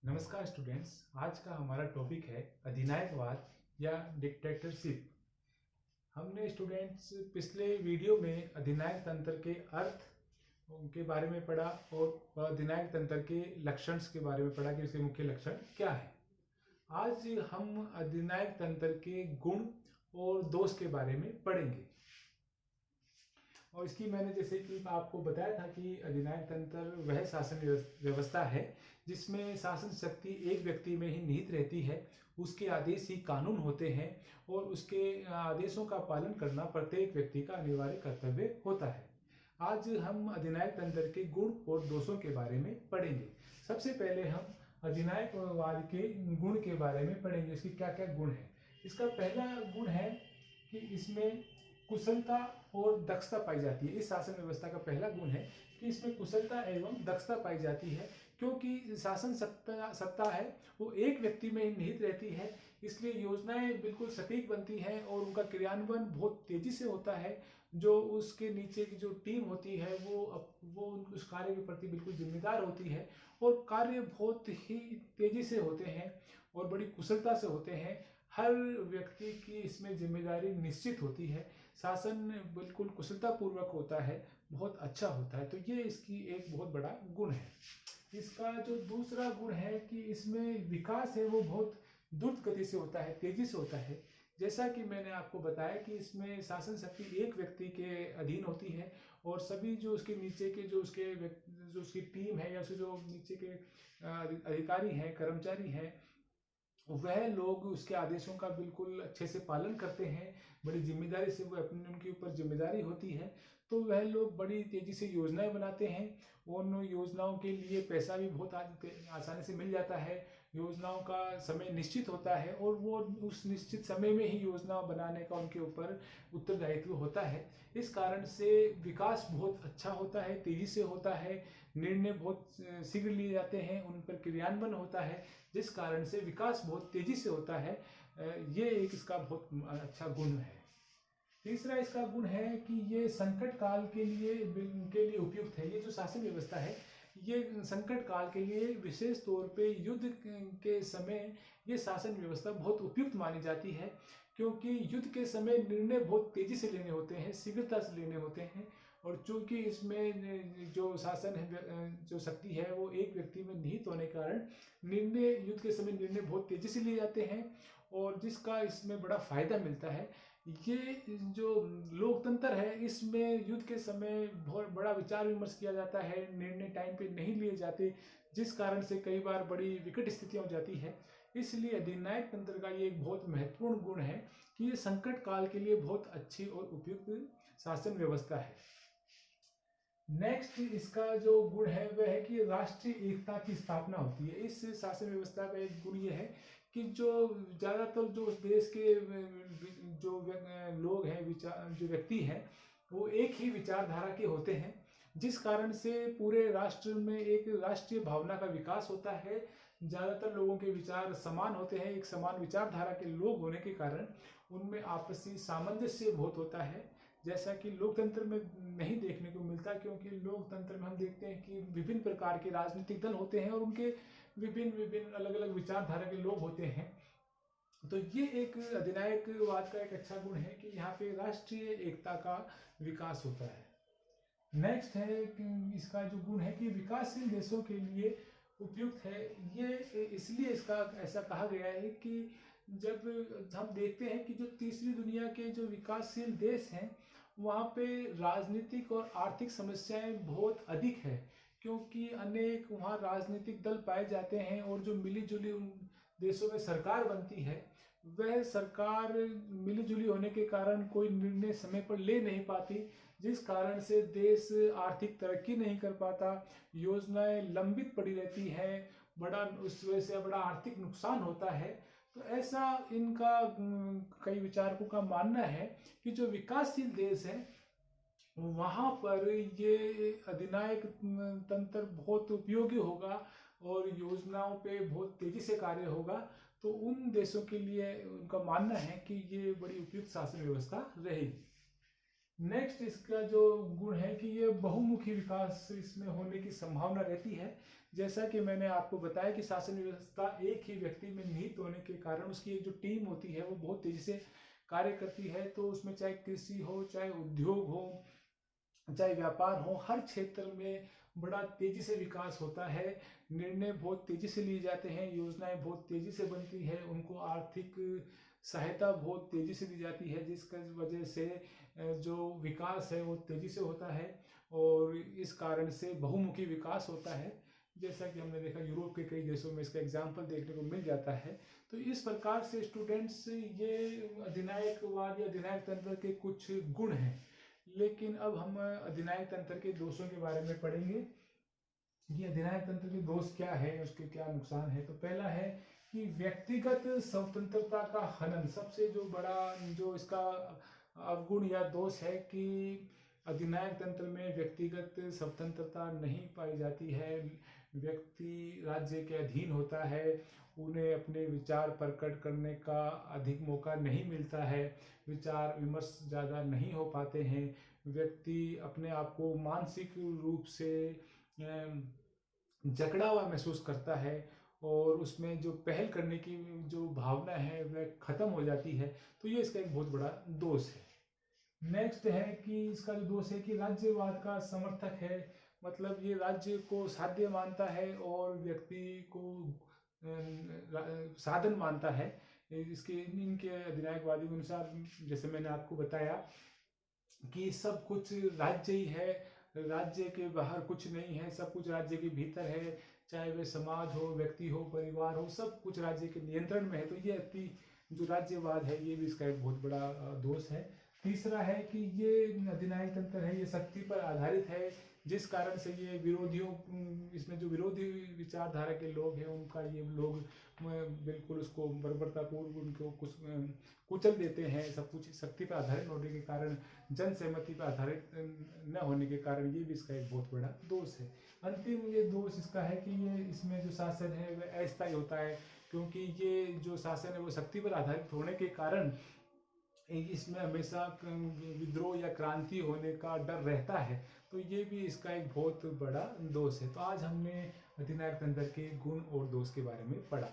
नमस्कार स्टूडेंट्स। आज का हमारा टॉपिक है अधिनायकवाद या डिक्टेटरशिप। हमने स्टूडेंट्स पिछले वीडियो में अधिनायक तंत्र के अर्थ के बारे में पढ़ा और अधिनायक तंत्र के लक्षण के बारे में पढ़ा कि उसके मुख्य लक्षण क्या है। आज हम अधिनायक तंत्र के गुण और दोष के बारे में पढ़ेंगे। और इसकी मैंने जैसे कि आपको बताया था कि अधिनायक तंत्र वह शासन व्यवस्था है जिसमें शासन शक्ति एक व्यक्ति में ही निहित रहती है। उसके आदेश ही कानून होते हैं और उसके आदेशों का पालन करना प्रत्येक व्यक्ति का अनिवार्य कर्तव्य होता है। आज हम अधिनायक तंत्र के गुण और दोषों के बारे में पढ़ेंगे। सबसे पहले हम अधिनायकवाद के गुण के बारे में पढ़ेंगे, इसकी क्या क्या गुण है। इसका पहला गुण है कि इसमें कुशलता और दक्षता पाई जाती है। इस शासन व्यवस्था का पहला गुण है कि इसमें कुशलता एवं दक्षता पाई जाती है, क्योंकि शासन सत्ता है वो एक व्यक्ति में ही निहित रहती है। इसलिए योजनाएं बिल्कुल सटीक बनती हैं और उनका क्रियान्वयन बहुत तेजी से होता है। जो उसके नीचे की जो टीम होती है वो उस कार्य के प्रति बिल्कुल जिम्मेदार होती है और कार्य बहुत ही तेजी से होते हैं और बड़ी कुशलता से होते हैं। हर व्यक्ति की इसमें जिम्मेदारी निश्चित होती है। शासन बिल्कुल कुशलता पूर्वक होता है, बहुत अच्छा होता है। तो ये इसकी एक बहुत बड़ा गुण है। इसका जो दूसरा गुण है कि इसमें विकास है वो बहुत द्रुत गति से होता है, तेजी से होता है। जैसा कि मैंने आपको बताया कि इसमें शासन शक्ति एक व्यक्ति के अधीन होती है और सभी जो उसके नीचे के जो उसकी टीम है या उसके जो नीचे के अधिकारी हैं, कर्मचारी हैं, वह लोग उसके आदेशों का बिल्कुल अच्छे से पालन करते हैं। बड़ी जिम्मेदारी से वो उनके ऊपर जिम्मेदारी होती है। तो वह लोग बड़ी तेजी से योजनाएं बनाते हैं। उन योजनाओं के लिए पैसा भी बहुत आसानी से मिल जाता है। योजनाओं का समय निश्चित होता है और वो उस निश्चित समय में ही योजना बनाने का उनके ऊपर उत्तरदायित्व होता है। इस कारण से विकास बहुत अच्छा होता है, तेजी से होता है। निर्णय बहुत शीघ्र लिए जाते हैं, उन पर क्रियान्वयन होता है, जिस कारण से विकास बहुत तेजी से होता है। ये एक इसका बहुत अच्छा गुण है। तीसरा इसका गुण है कि ये संकट काल के लिए उपयुक्त है। ये जो शासन व्यवस्था है ये संकट काल के लिए विशेष तौर पे युद्ध के समय ये शासन व्यवस्था बहुत उपयुक्त मानी जाती है, क्योंकि युद्ध के समय निर्णय बहुत तेजी से लेने होते हैं, शीघ्रता से लेने होते हैं। और चूंकि इसमें जो शासन है, जो शक्ति है वो एक व्यक्ति में निहित होने के कारण युद्ध के समय निर्णय बहुत तेजी से लिए जाते हैं और जिसका इसमें बड़ा फायदा मिलता है। ये जो लोकतंत्र है इसमें युद्ध के समय बहुत बड़ा विचार विमर्श किया जाता है, निर्णय टाइम पे नहीं लिए जाते, जिस कारण से कई बार बड़ी विकट स्थितियां हो जाती है। इसलिए अधिनायक तंत्र का ये एक बहुत महत्वपूर्ण गुण है कि ये संकट काल के लिए बहुत अच्छी और उपयुक्त शासन व्यवस्था है। नेक्स्ट इसका जो गुण है वह है कि राष्ट्रीय एकता की स्थापना होती है। इस शासन व्यवस्था का एक गुण ये है कि जो ज़्यादातर जो उस देश के जो लोग हैं, जो व्यक्ति हैं, वो एक ही विचारधारा के होते हैं, जिस कारण से पूरे राष्ट्र में एक राष्ट्रीय भावना का विकास होता है। ज़्यादातर लोगों के विचार समान होते हैं। एक समान विचारधारा के लोग होने के कारण उनमें आपसी सामंजस्य बहुत होता है, जैसा कि लोकतंत्र में नहीं देखने को मिलता। क्योंकि लोकतंत्र में हम देखते हैं कि विभिन्न प्रकार के राजनीतिक दल होते हैं और उनके विभिन्न अलग अलग विचारधारा के लोग होते हैं। तो ये एक अधिनायकवाद का एक अच्छा गुण है कि यहाँ पे राष्ट्रीय एकता का विकास होता है। नेक्स्ट है कि इसका जो गुण है कि विकासशील देशों के लिए उपयुक्त है। ये इसलिए इसका ऐसा कहा गया है कि जब हम देखते हैं कि जो तीसरी दुनिया के जो विकासशील देश हैं वहाँ पे राजनीतिक और आर्थिक समस्याएं बहुत अधिक है, क्योंकि अनेक वहाँ राजनीतिक दल पाए जाते हैं और जो मिली जुली उन देशों में सरकार बनती है वह सरकार मिली जुली होने के कारण कोई निर्णय समय पर ले नहीं पाती, जिस कारण से देश आर्थिक तरक्की नहीं कर पाता, योजनाएं लंबित पड़ी रहती हैं, उस वजह से बड़ा आर्थिक नुकसान होता है। तो ऐसा इनका कई विचारकों का मानना है कि जो विकासशील देश है वहाँ पर ये अधिनायक तंत्र बहुत उपयोगी होगा और योजनाओं पे बहुत तेजी से कार्य होगा। तो उन देशों के लिए उनका मानना है कि ये बड़ी उपयुक्त शासन व्यवस्था रहेगी। नेक्स्ट इसका जो गुण है कि ये बहुमुखी विकास इसमें होने की संभावना रहती है। जैसा कि मैंने आपको बताया कि शासन व्यवस्था एक ही व्यक्ति में निहित होने के कारण उसकी एक जो टीम होती है वो बहुत तेजी से कार्य करती है। तो उसमें चाहे कृषि हो, चाहे उद्योग हो, चाहे व्यापार हो, हर क्षेत्र में बड़ा तेजी से विकास होता है। निर्णय बहुत तेजी से लिए जाते हैं, योजनाएं बहुत तेजी से बनती है, उनको आर्थिक सहायता बहुत तेजी से दी जाती है, जिसकी वजह से जो विकास है वो तेजी से होता है और इस कारण से बहुमुखी विकास होता है। जैसा कि हमने देखा यूरोप के कई देशों में इसका एग्जाम्पल देखने को मिल जाता है। तो इस प्रकार से स्टूडेंट्स ये अधिनायकवाद या अधिनायक तंत्र के कुछ गुण हैं। लेकिन अब हम अधिनायक तंत्र के दोषों के बारे में पढ़ेंगे। ये अधिनायक तंत्र के दोष क्या है, उसके क्या नुकसान है। तो पहला है कि व्यक्तिगत स्वतंत्रता का हनन। सबसे जो बड़ा जो इसका अवगुण या दोष है कि अधिनायक तंत्र में व्यक्तिगत स्वतंत्रता नहीं पाई जाती है। व्यक्ति राज्य के अधीन होता है, उन्हें अपने विचार प्रकट करने का अधिक मौका नहीं मिलता है, विचार विमर्श ज़्यादा नहीं हो पाते हैं। व्यक्ति अपने आप को मानसिक रूप से जकड़ा हुआ महसूस करता है और उसमें जो पहल करने की जो भावना है वह खत्म हो जाती है। तो ये इसका एक बहुत बड़ा दोष है। नेक्स्ट है कि इसका जो दोष है कि राज्यवाद का समर्थक है। मतलब ये राज्य को साध्य मानता है और व्यक्ति को साधन मानता है। इसके इनके अधिनायकवादी के अनुसार, जैसे मैंने आपको बताया कि सब कुछ राज्य ही है, राज्य के बाहर कुछ नहीं है, सब कुछ राज्य के भीतर है। चाहे वे समाज हो, व्यक्ति हो, परिवार हो, सब कुछ राज्य के नियंत्रण में है। तो ये अति जो राज्यवाद है ये भी इसका एक बहुत बड़ा दोष है। तीसरा है कि ये अधिनायक तंत्र है ये शक्ति पर आधारित है, जिस कारण से ये विरोधियों, इसमें जो विरोधी विचारधारा के लोग हैं उनका ये लोग बिल्कुल उसको बर्बरतापूर्व उनको कुचल देते हैं। सब कुछ शक्ति पर आधारित होने के कारण, जन सहमति पर आधारित न होने के कारण ये भी इसका एक बहुत बड़ा दोष है। अंतिम ये दोष इसका है कि ये इसमें जो शासन है वह अस्थायी होता है, क्योंकि ये जो शासन है वो शक्ति पर आधारित होने के कारण इसमें हमेशा विद्रोह या क्रांति होने का डर रहता है। तो ये भी इसका एक बहुत बड़ा दोष है। तो आज हमने अधिनायक तंत्र के गुण और दोष के बारे में पढ़ा।